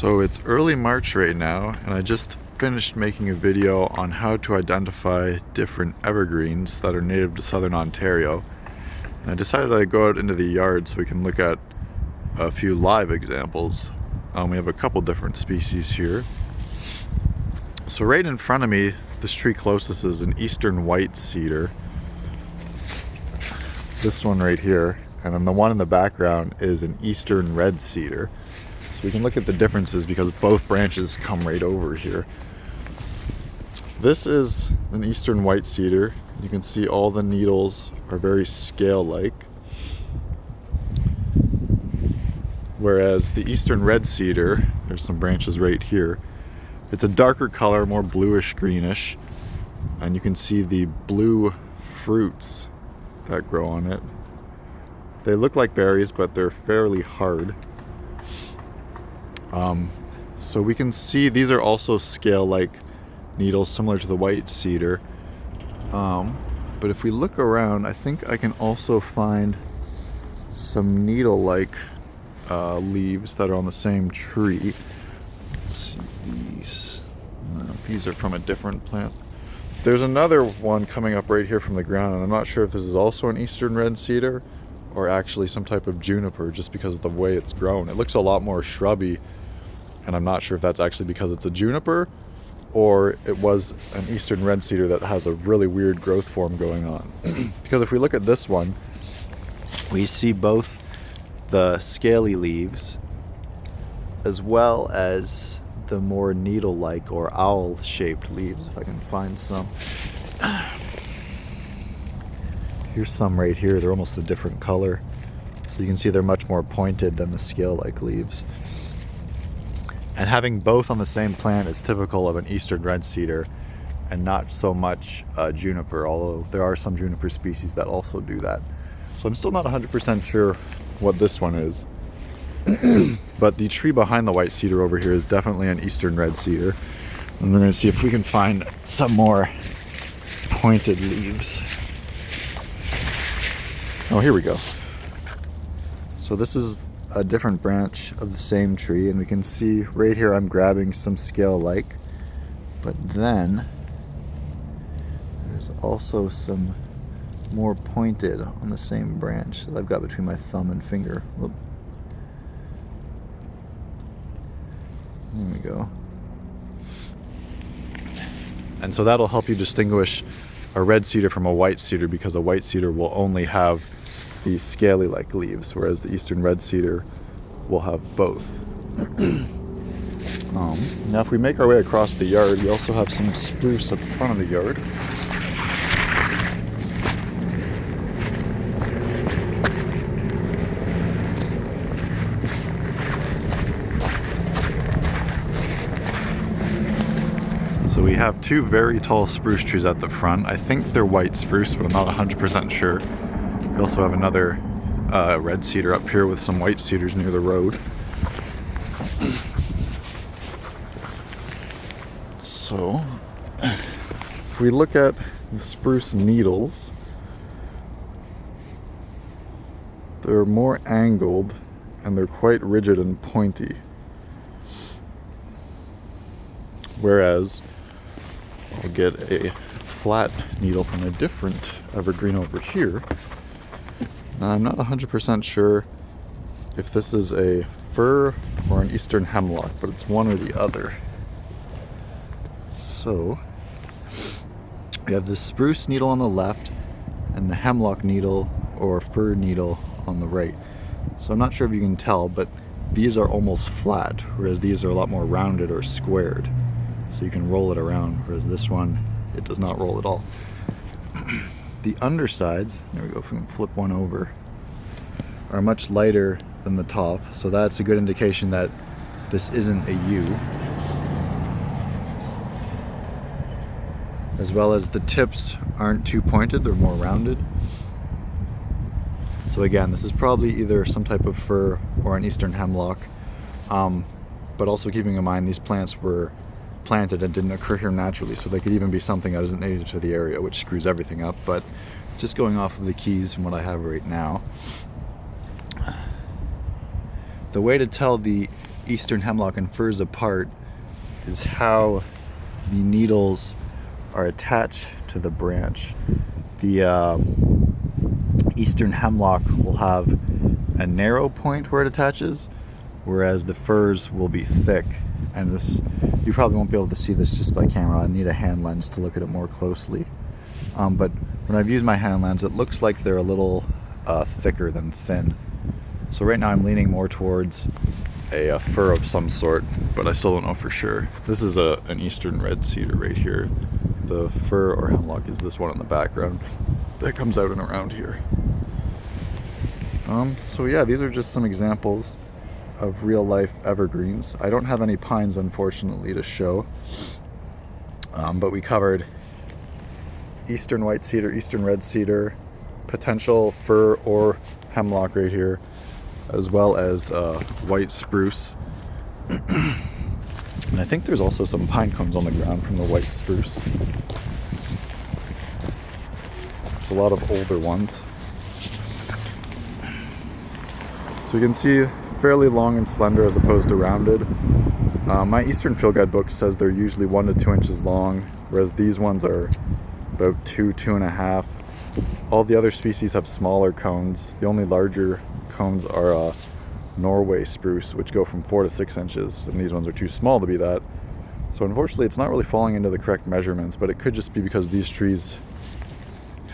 So it's early March right now, and I just finished making a video on how to identify different evergreens that are native to southern Ontario. And I decided I'd go out into the yard so we can look at a few live examples. We have a couple different species here. So right in front of me, this tree closest is an eastern white cedar. This one right here, and then the one in the background is an eastern red cedar. So we can look at the differences because both branches come right over here. This is an eastern white cedar. You can see all the needles are very scale-like. Whereas the eastern red cedar, there's some branches right here, it's a darker color, more bluish greenish, and you can see the blue fruits that grow on it. They look like berries, but they're fairly hard. So we can see these are also scale-like needles similar to the white cedar. But if we look around, I think I can also find some needle-like leaves that are on the same tree. Let's see these. These are from a different plant. There's another one coming up right here from the ground, and I'm not sure if this is also an eastern red cedar or actually some type of juniper, just because of the way it's grown. It looks a lot more shrubby, and I'm not sure if that's actually because it's a juniper or it was an eastern red cedar that has a really weird growth form going on. Because if we look at this one, we see both the scaly leaves as well as the more needle-like or owl-shaped leaves, if I can find some. Here's some right here. They're almost a different color. So you can see they're much more pointed than the scale-like leaves. And having both on the same plant is typical of an eastern red cedar and not so much juniper, although there are some juniper species that also do that. So I'm still not 100% sure what this one is. But the tree behind the white cedar over here is definitely an eastern red cedar. And we're going to see if we can find some more pointed leaves. Oh, here we go. So this is a different branch of the same tree, and we can see right here I'm grabbing some scale-like, but then there's also some more pointed on the same branch that I've got between my thumb and finger. Whoop. There we go. And so that'll help you distinguish a red cedar from a white cedar, because a white cedar will only have these scaly-like leaves, whereas the eastern red cedar will have both. Now if we make our way across the yard, we also have some spruce at the front of the yard. So we have two very tall spruce trees at the front. I think they're white spruce, but I'm not 100% sure. We also have another red cedar up here with some white cedars near the road. So, if we look at the spruce needles, they're more angled and they're quite rigid and pointy. Whereas I'll get a flat needle from a different evergreen over here. Now, I'm not 100% sure if this is a fir or an eastern hemlock, but it's one or the other. So we have the spruce needle on the left and the hemlock needle or fir needle on the right. So I'm not sure if you can tell, but these are almost flat, whereas these are a lot more rounded or squared. So you can roll it around, whereas this one, it does not roll at all. The undersides, there we go, if we can flip one over, are much lighter than the top, so that's a good indication that this isn't a U. As well as the tips aren't too pointed, they're more rounded. So again, this is probably either some type of fir or an eastern hemlock, but also keeping in mind these plants were planted and didn't occur here naturally, so they could even be something that isn't native to the area, which screws everything up. But just going off of the keys from what I have right now, the way to tell the eastern hemlock and firs apart is how the needles are attached to the branch. The eastern hemlock will have a narrow point where it attaches, whereas the firs will be thick. And this, you probably won't be able to see this just by camera. I need a hand lens to look at it more closely. But when I've used my hand lens, it looks like they're a little thicker than thin. So right now I'm leaning more towards a fir of some sort, but I still don't know for sure. This is an eastern red cedar right here. The fir or hemlock is this one in the background that comes out and around here. So yeah, these are just some examples of real life evergreens. I don't have any pines, unfortunately, to show, but we covered eastern white cedar, eastern red cedar, potential fir or hemlock right here, as well as white spruce. And I think there's also some pine cones on the ground from the white spruce. There's a lot of older ones. So we can see fairly long and slender as opposed to rounded. My Eastern Field Guide book says they're usually 1 to 2 inches long, whereas these ones are about 2.5. All the other species have smaller cones. The only larger cones are Norway spruce, which go from 4 to 6 inches, and these ones are too small to be that. So unfortunately it's not really falling into the correct measurements, but it could just be because these trees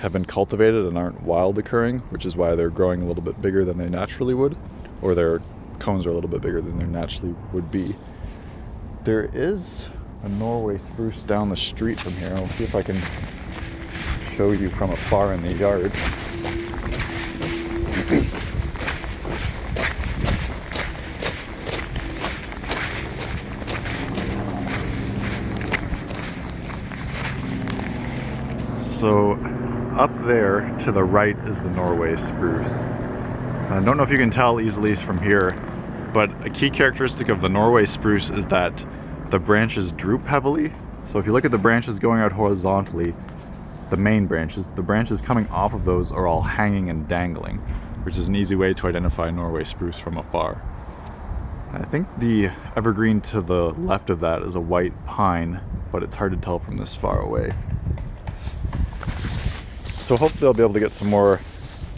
have been cultivated and aren't wild occurring, which is why they're growing a little bit bigger than they naturally would, or their cones are a little bit bigger than they naturally would be. There is a Norway spruce down the street from here. I'll see if I can show you from afar in the yard. So up there to the right is the Norway spruce. I don't know if you can tell easily from here, but a key characteristic of the Norway spruce is that the branches droop heavily. So if you look at the branches going out horizontally, the main branches, the branches coming off of those are all hanging and dangling, which is an easy way to identify Norway spruce from afar. I think the evergreen to the left of that is a white pine, but it's hard to tell from this far away. So hopefully I'll be able to get some more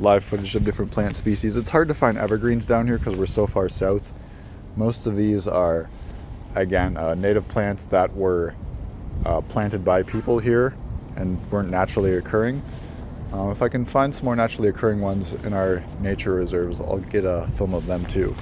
live footage of different plant species. It's hard to find evergreens down here because we're so far south. Most of these are, again, native plants that were planted by people here and weren't naturally occurring. If I can find some more naturally occurring ones in our nature reserves, I'll get a film of them too.